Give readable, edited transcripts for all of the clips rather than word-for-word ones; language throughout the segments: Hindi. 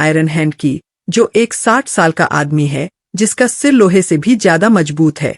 आयरन हैंड की, जो एक 60 साल का आदमी है जिसका सिर लोहे से भी ज्यादा मजबूत है।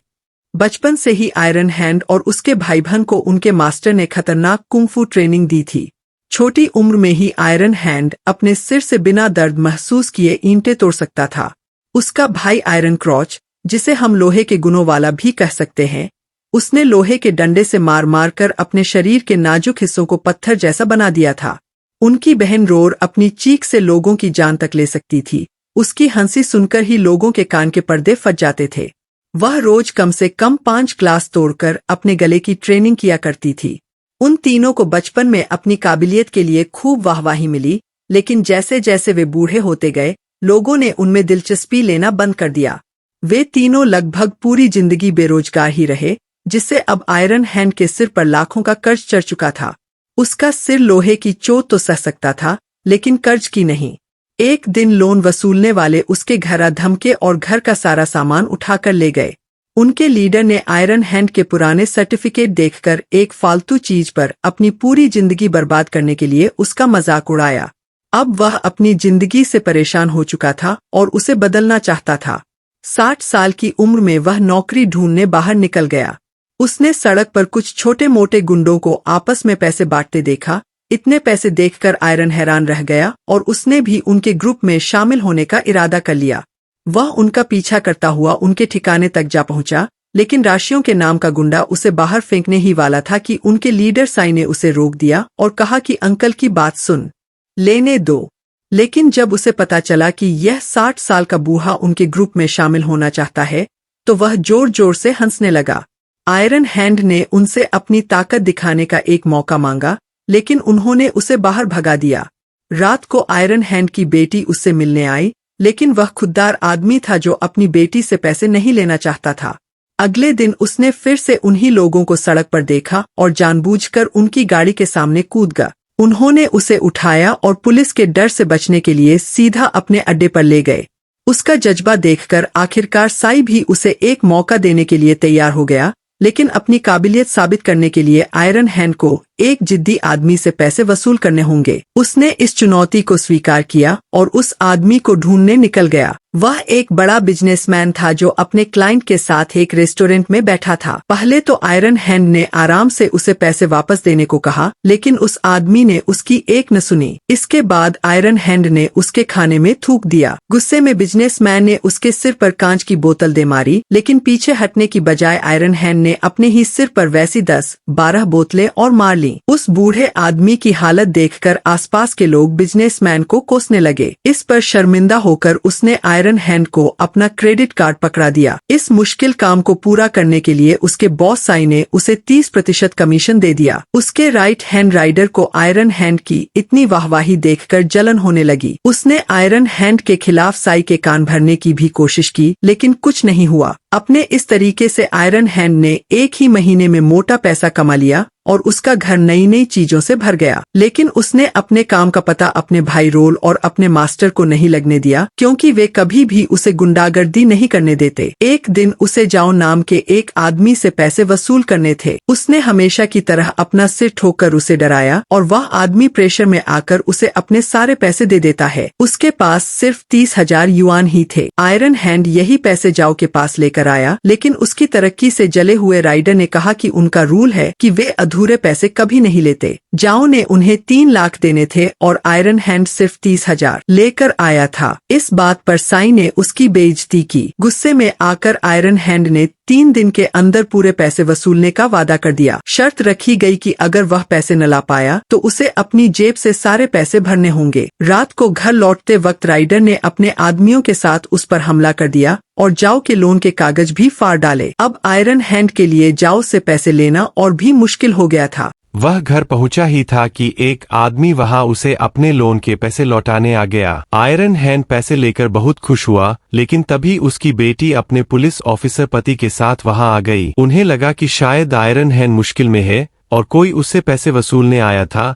बचपन से ही आयरन हैंड और उसके भाई बहन को उनके मास्टर ने खतरनाक कुंफू ट्रेनिंग दी थी। छोटी उम्र में ही आयरन हैंड अपने सिर से बिना दर्द महसूस किए ईंटें तोड़ सकता था। उसका भाई आयरन क्रॉच, जिसे हम लोहे के गुनों वाला भी कह सकते हैं, उसने लोहे के डंडे से मार मार कर अपने शरीर के नाजुक हिस्सों को पत्थर जैसा बना दिया था। उनकी बहन रोर अपनी चीख से लोगों की जान तक ले सकती थी। उसकी हंसी सुनकर ही लोगों के कान के पर्दे फट जाते थे। वह रोज कम से कम 5 ग्लास तोड़कर अपने गले की ट्रेनिंग किया करती थी। उन तीनों को बचपन में अपनी काबिलियत के लिए खूब वाहवाही मिली, लेकिन जैसे जैसे वे बूढ़े होते गए, लोगों ने उनमें दिलचस्पी लेना बंद कर दिया। वे तीनों लगभग पूरी जिंदगी बेरोजगार ही रहे, जिससे अब आयरन हैंड के सिर पर लाखों का कर्ज चढ़ चुका था। उसका सिर लोहे की चोट तो सह सकता था, लेकिन कर्ज की नहीं। एक दिन लोन वसूलने वाले उसके घर धमके और घर का सारा सामान उठाकर ले गए। उनके लीडर ने आयरन हैंड के पुराने सर्टिफिकेट देखकर एक फालतू चीज पर अपनी पूरी जिंदगी बर्बाद करने के लिए उसका मजाक उड़ाया। अब वह अपनी जिंदगी से परेशान हो चुका था और उसे बदलना चाहता था। 60 साल की उम्र में वह नौकरी ढूंढने बाहर निकल गया। उसने सड़क पर कुछ छोटे मोटे गुंडों को आपस में पैसे बांटते देखा। इतने पैसे देखकर आयरन हैरान रह गया और उसने भी उनके ग्रुप में शामिल होने का इरादा कर लिया। वह उनका पीछा करता हुआ उनके ठिकाने तक जा पहुंचा, लेकिन राशियों के नाम का गुंडा उसे बाहर फेंकने ही वाला था कि उनके लीडर साई ने उसे रोक दिया और कहा कि अंकल की बात सुन लेने दो। लेकिन जब उसे पता चला कि यह 60 साल का बूढ़ा उनके ग्रुप में शामिल होना चाहता है, तो वह जोर जोर से हंसने लगा। आयरन हैंड ने उनसे अपनी ताकत दिखाने का एक मौका मांगा, लेकिन उन्होंने उसे बाहर भगा दिया। रात को आयरन हैंड की बेटी उससे मिलने आई, लेकिन वह खुददार आदमी था जो अपनी बेटी से पैसे नहीं लेना चाहता था। अगले दिन उसने फिर से उन्हीं लोगों को सड़क पर देखा और जानबूझकर उनकी गाड़ी के सामने कूद गया। उन्होंने उसे उठाया और पुलिस के डर से बचने के लिए सीधा अपने अड्डे पर ले गए। उसका जज्बा देखकर आखिरकार साई भी उसे एक मौका देने के लिए तैयार हो गया, लेकिन अपनी काबिलियत साबित करने के लिए आयरन हैंड को एक जिद्दी आदमी से पैसे वसूल करने होंगे। उसने इस चुनौती को स्वीकार किया और उस आदमी को ढूंढने निकल गया। वह एक बड़ा बिजनेसमैन था जो अपने क्लाइंट के साथ एक रेस्टोरेंट में बैठा था। पहले तो आयरन हैंड ने आराम से उसे पैसे वापस देने को कहा, लेकिन उस आदमी ने उसकी एक न सुनी। इसके बाद आयरन हैंड ने उसके खाने में थूक दिया। गुस्से में बिजनेसमैन ने उसके सिर पर कांच की बोतल दे मारी, लेकिन पीछे हटने की बजाय आयरन हैंड ने अपने ही सिर पर वैसी 10-12 बोतलें और मार ली। उस बूढ़े आदमी की हालत देखकर आसपास के लोग बिजनेसमैन को कोसने लगे। इस पर शर्मिंदा होकर उसने आयरन हैंड को अपना क्रेडिट कार्ड पकड़ा दिया। इस मुश्किल काम को पूरा करने के लिए उसके बॉस साई ने उसे 30% कमीशन दे दिया। उसके राइट हैंड राइडर को आयरन हैंड की इतनी वाहवाही देखकर जलन होने लगी। उसने आयरन हैंड के खिलाफ साई के कान भरने की भी कोशिश की, लेकिन कुछ नहीं हुआ। अपने इस तरीके से आयरन हैंड ने एक ही महीने में मोटा पैसा कमा लिया और उसका घर नई नई चीजों से भर गया। लेकिन उसने अपने काम का पता अपने भाई रोल और अपने मास्टर को नहीं लगने दिया, क्योंकि वे कभी भी उसे गुंडागर्दी नहीं करने देते। एक दिन उसे जाओ नाम के एक आदमी से पैसे वसूल करने थे। उसने हमेशा की तरह अपना सिर ठोककर उसे डराया और वह आदमी प्रेशर में आकर उसे अपने सारे पैसे दे देता है। उसके पास सिर्फ 30,000 युआन ही थे। आयरन हैंड यही पैसे जाओ के पास लेकर आया, लेकिन उसकी तरक्की से जले हुए राइडर ने कहा कि उनका रूल है कि वे अधूरे पैसे कभी नहीं लेते। जाओ ने उन्हें 3 लाख देने थे और आयरन हैंड सिर्फ 30,000 लेकर आया था। इस बात पर साई ने उसकी बेइज्जती की। गुस्से में आकर आयरन हैंड ने 3 दिन के अंदर पूरे पैसे वसूलने का वादा कर दिया। शर्त रखी गई कि अगर वह पैसे न ला पाया तो उसे अपनी जेब से सारे पैसे भरने होंगे। रात को घर लौटते वक्त राइडर ने अपने आदमियों के साथ उस पर हमला कर दिया और जाओ के लोन के कागज भी फाड़ डाले। अब आयरन हैंड के लिए जाओ से पैसे लेना और भी मुश्किल हो गया था। वह घर पहुंचा ही था कि एक आदमी वहां उसे अपने लोन के पैसे लौटाने आ गया। आयरन हैंड पैसे लेकर बहुत खुश हुआ, लेकिन तभी उसकी बेटी अपने पुलिस ऑफिसर पति के साथ वहां आ गई। उन्हें लगा कि शायद आयरन हैंड मुश्किल में है और कोई उससे पैसे वसूलने आया था,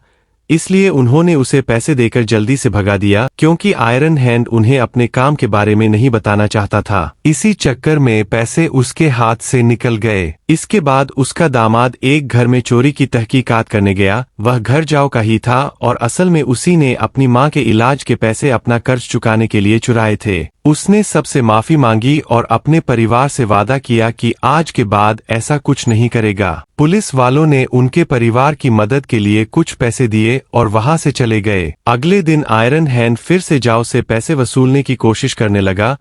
इसलिए उन्होंने उसे पैसे देकर जल्दी से भगा दिया, क्योंकि आयरन हैंड उन्हें अपने काम के बारे में नहीं बताना चाहता था। इसी चक्कर में पैसे उसके हाथ से निकल गए। इसके बाद उसका दामाद एक घर में चोरी की तहकीकात करने गया। वह घर जाओ का ही था और असल में उसी ने अपनी माँ के इलाज के पैसे अपना कर्ज चुकाने के लिए चुराए थे। उसने सबसे माफी मांगी और अपने परिवार से वादा किया कि आज के बाद ऐसा कुछ नहीं करेगा। पुलिस वालों ने उनके परिवार की मदद के लिए कुछ पैसे दिए और वहां से चले गए। अगले दिन आयरन हैंड फिर से जाओ से पैसे वसूलने की कोशिश करने लगा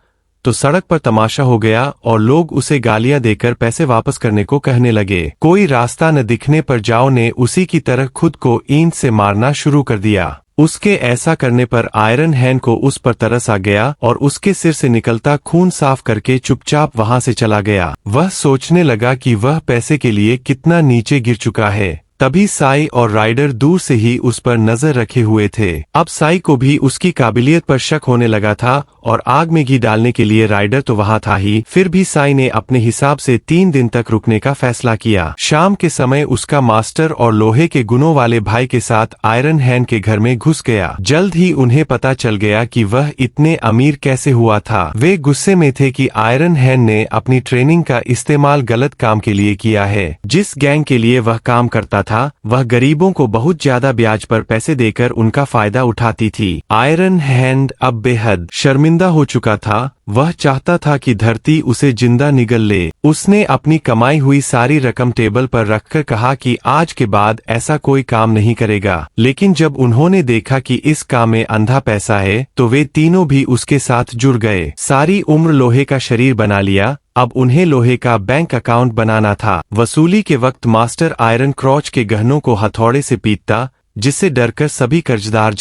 तो सड़क पर तमाशा हो गया और लोग उसे गालियां देकर पैसे वापस करने को कहने लगे। कोई रास्ता न दिखने पर जाओ ने उसी की तरह खुद को ईंट से मारना शुरू कर दिया। उसके ऐसा करने पर आयरन हैंड को उस पर तरस आ गया और उसके सिर से निकलता खून साफ करके चुपचाप वहां से चला गया। वह सोचने लगा कि वह पैसे के लिए कितना नीचे गिर चुका है। तभी साई और राइडर दूर से ही उस पर नजर रखे हुए थे। अब साई को भी उसकी काबिलियत पर शक होने लगा था और आग में घी डालने के लिए राइडर तो वहां था ही, फिर भी साई ने अपने हिसाब से 3 दिन तक रुकने का फैसला किया। शाम के समय उसका मास्टर और लोहे के गुणों वाले भाई के साथ आयरन हैंड के घर में घुस गया। जल्द ही उन्हें पता चल गया कि वह इतने अमीर कैसे हुआ था। वे गुस्से में थे कि आयरन हैंड ने अपनी ट्रेनिंग का इस्तेमाल गलत काम के लिए किया है। जिस गैंग के लिए वह काम करता था वह गरीबों को बहुत ज्यादा ब्याज पर पैसे देकर उनका फायदा उठाती थी। आयरन हैंड अब बेहद शर्मिंदा हो चुका था। वह चाहता था कि धरती उसे जिंदा निगल ले। उसने अपनी कमाई हुई सारी रकम टेबल पर रखकर कहा कि आज के बाद ऐसा कोई काम नहीं करेगा। लेकिन जब उन्होंने देखा कि इस काम में अंधा पैसा है तो वे तीनों भी उसके साथ जुड़ गए। सारी उम्र लोहे का शरीर बना लिया, अब उन्हें लोहे का बैंक अकाउंट बनाना था। वसूली के वक्त मास्टर आयरन क्रॉच के गहनों को हथौड़े से पीटता, जिससे डरकर सभी कर्जदार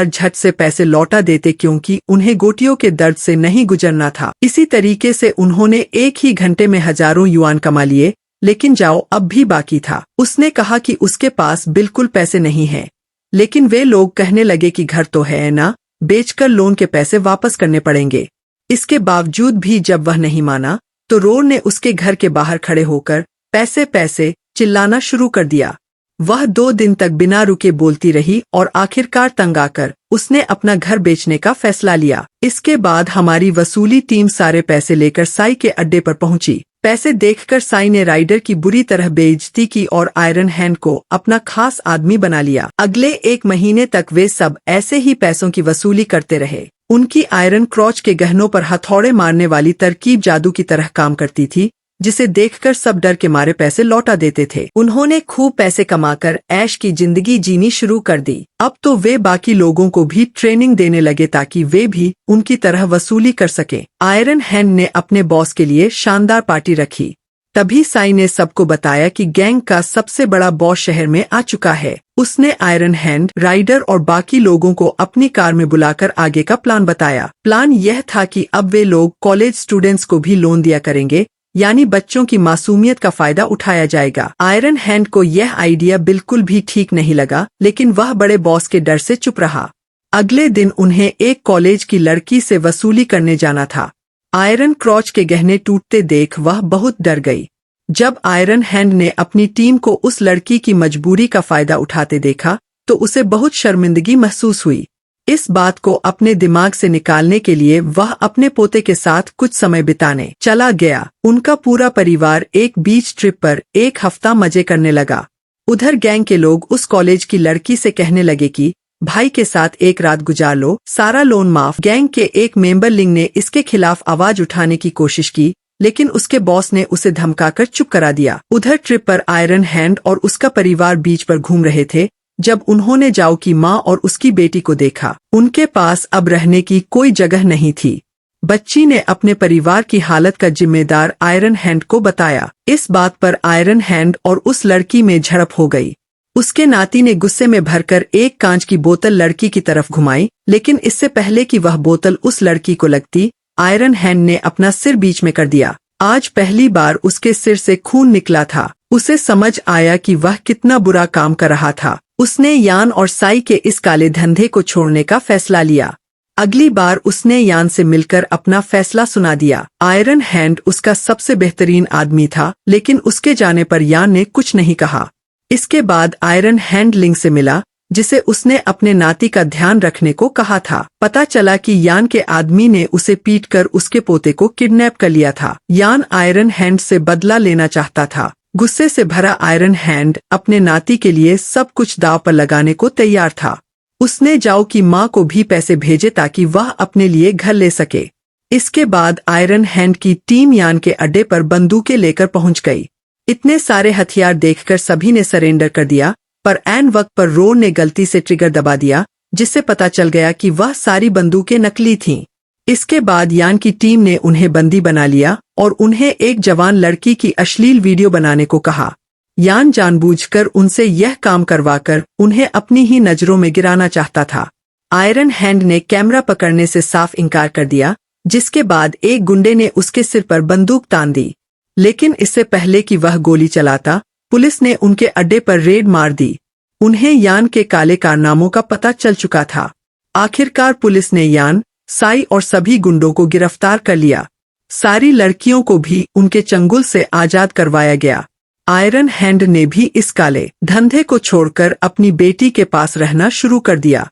झट से पैसे लौटा देते, क्योंकि उन्हें गोटियों के दर्द से नहीं गुजरना था। इसी तरीके से उन्होंने एक ही घंटे में हजारों युआन कमा लिए। लेकिन जाओ अब भी बाकी था। उसने कहा कि उसके पास बिल्कुल पैसे नहीं है, लेकिन वे लोग कहने लगे कि घर तो है ना, बेचकर लोन के पैसे वापस करने पड़ेंगे। इसके बावजूद भी जब वह नहीं माना तो रोर ने उसके घर के बाहर खड़े होकर पैसे पैसे चिल्लाना शुरू कर दिया। वह 2 दिन तक बिना रुके बोलती रही और आखिरकार तंग आकर उसने अपना घर बेचने का फैसला लिया। इसके बाद हमारी वसूली टीम सारे पैसे लेकर साई के अड्डे पर पहुंची। पैसे देखकर साई ने राइडर की बुरी तरह बेइज्जती की और आयरन हैंड को अपना खास आदमी बना लिया। अगले 1 महीने तक वे सब ऐसे ही पैसों की वसूली करते रहे। उनकी आयरन क्रॉच के गहनों पर हथौड़े मारने वाली तरकीब जादू की तरह काम करती थी, जिसे देखकर सब डर के मारे पैसे लौटा देते थे। उन्होंने खूब पैसे कमाकर ऐश की जिंदगी जीनी शुरू कर दी। अब तो वे बाकी लोगों को भी ट्रेनिंग देने लगे ताकि वे भी उनकी तरह वसूली कर सकें। आयरन हैंड ने अपने बॉस के लिए शानदार पार्टी रखी। तभी साई ने सबको बताया कि गैंग का सबसे बड़ा बॉस शहर में आ चुका है। उसने आयरन हैंड, राइडर और बाकी लोगों को अपनी कार में बुलाकर आगे का प्लान बताया। प्लान यह था कि अब वे लोग कॉलेज स्टूडेंट्स को भी लोन दिया करेंगे, यानी बच्चों की मासूमियत का फायदा उठाया जाएगा। आयरन हैंड को यह आइडिया बिल्कुल भी ठीक नहीं लगा, लेकिन वह बड़े बॉस के डर से चुप रहा। अगले दिन उन्हें एक कॉलेज की लड़की से वसूली करने जाना था। आयरन क्रॉच के गहने टूटते देख वह बहुत डर गई। जब आयरन हैंड ने अपनी टीम को उस लड़की की मजबूरी का फायदा उठाते देखा तो उसे बहुत शर्मिंदगी महसूस हुई। इस बात को अपने दिमाग से निकालने के लिए वह अपने पोते के साथ कुछ समय बिताने चला गया। उनका पूरा परिवार एक बीच ट्रिप पर 1 हफ्ता मजे करने लगा। उधर गैंग के लोग उस कॉलेज की लड़की से कहने लगे कि भाई के साथ एक रात गुजार लो, सारा लोन माफ। गैंग के एक मेंबर लिंग ने इसके खिलाफ आवाज उठाने की कोशिश की, लेकिन उसके बॉस ने उसे धमकाकर चुप करा दिया। उधर ट्रिप पर आयरन हैंड और उसका परिवार बीच पर घूम रहे थे जब उन्होंने जाओ की माँ और उसकी बेटी को देखा। उनके पास अब रहने की कोई जगह नहीं थी। बच्ची ने अपने परिवार की हालत का जिम्मेदार आयरन हैंड को बताया। इस बात पर आयरन हैंड और उस लड़की में झड़प हो गई। उसके नाती ने गुस्से में भरकर एक कांच की बोतल लड़की की तरफ घुमाई, लेकिन इससे पहले कि वह बोतल उस लड़की को लगती, आयरन हैंड ने अपना सिर बीच में कर दिया। आज पहली बार उसके सिर से खून निकला था। उसे समझ आया कि वह कितना बुरा काम कर रहा था। उसने यान और साई के इस काले धंधे को छोड़ने का फैसला लिया। अगली बार उसने यान से मिलकर अपना फैसला सुना दिया। आयरन हैंड उसका सबसे बेहतरीन आदमी था, लेकिन उसके जाने पर यान ने कुछ नहीं कहा। इसके बाद आयरन हैंड लिंग से मिला, जिसे उसने अपने नाती का ध्यान रखने को कहा था। पता चला कि यान के आदमी ने उसे पीटकर उसके पोते को किडनैप कर लिया था। यान आयरन हैंड से बदला लेना चाहता था। गुस्से से भरा आयरन हैंड अपने नाती के लिए सब कुछ दांव पर लगाने को तैयार था। उसने जाओ की माँ को भी पैसे भेजे ताकि वह अपने लिए घर ले सके। इसके बाद आयरन हैंड की टीम यान के अड्डे पर बंदूकें लेकर पहुंच गई। इतने सारे हथियार देखकर सभी ने सरेंडर कर दिया, पर ऐन वक्त पर रोन ने गलती से ट्रिगर दबा दिया, जिससे पता चल गया कि वह सारी बंदूकें नकली थीं। इसके बाद यान की टीम ने उन्हें बंदी बना लिया और उन्हें एक जवान लड़की की अश्लील वीडियो बनाने को कहा। यान जानबूझकर उनसे यह काम करवाकर उन्हें अपनी ही नजरों में गिराना चाहता था। आयरन हैंड ने कैमरा पकड़ने से साफ इनकार कर दिया, जिसके बाद एक गुंडे ने उसके सिर पर बंदूक तान दी। लेकिन इससे पहले कि वह गोली चलाता, पुलिस ने उनके अड्डे पर रेड मार दी। उन्हें यान के काले कारनामों का पता चल चुका था। आखिरकार पुलिस ने यान, साई और सभी गुंडों को गिरफ्तार कर लिया। सारी लड़कियों को भी उनके चंगुल से आजाद करवाया गया। आयरन हैंड ने भी इस काले धंधे को छोड़कर अपनी बेटी के पास रहना शुरू कर दिया।